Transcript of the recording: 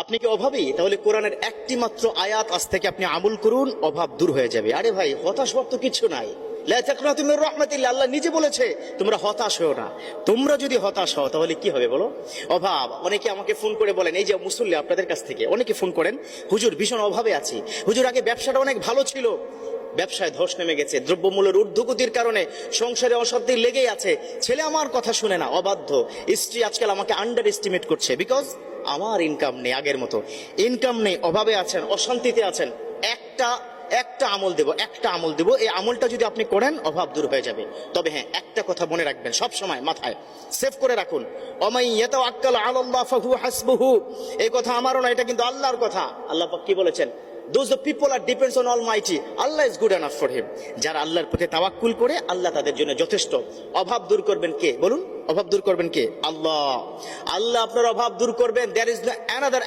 আপনি কি অভাবী? তাহলে কোরআনের একটি মাত্র আয়াত আজ থেকে আপনি আমল করুন, অভাব দূর হয়ে যাবে। আরে ভাই, হতাশ হওয়ার তো কিছু নাই। লা তাকনাতু মির রাহমাতিল্লাহ, আল্লাহ নিজে বলেছে তোমরা হতাশ হও না। তোমরা যদি হতাশ হও তাহলে কি হবে বলো? অভাব। অনেকে আমাকে ফোন করে বলেন, এই যে মুসল্লি আপনাদের কাছ থেকে অনেকে ফোন করেন, হুজুর ভীষণ অভাবে আছি, হুজুর আগে ব্যবসাটা অনেক ভালো ছিল, ব্যবসায় ধস নেমে গেছে, দ্রব্যমূল্যের ঊর্ধ্বগতির কারণে সংসারে অশান্তি লেগেই আছে, ছেলে আমার কথা শুনে না, অবাধ্য, স্ত্রী আজকাল আমাকে আন্ডার এস্টিমেট করছে, বিকজ আমার ইনকাম নেই, আগের মতো ইনকাম নেই, অভাবে আছেন, অশান্তিতে আছেন। একটা আমল দেব, একটা আমল দেব, এই আমলটা যদি আপনি করেন অভাব দূর হয়ে যাবে। তবে হ্যাঁ, একটা কথা মনে রাখবেন, সব সময় মাথায় সেভ করে রাখুন, অমাই ইয়াতাওয়াক্কাল আলাল্লাহ ফাহুয়া হাসবুহু। এই কথা আমারও না, এটা কিন্তু আল্লাহর কথা। আল্লাহ পাক কি বলেছেন? Those the people are depends on Almighty. Allah is good enough for him. যারা আল্লাহর প্রতি তাওয়াক্কুল করে, আল্লাহ তাদের জন্য যথেষ্ট। অভাব দূর করবেন কে বলুন? অভাব দূর করবেন কে? আল্লাহ। আল্লাহ আপনার অভাব দূর করবেন। There is no another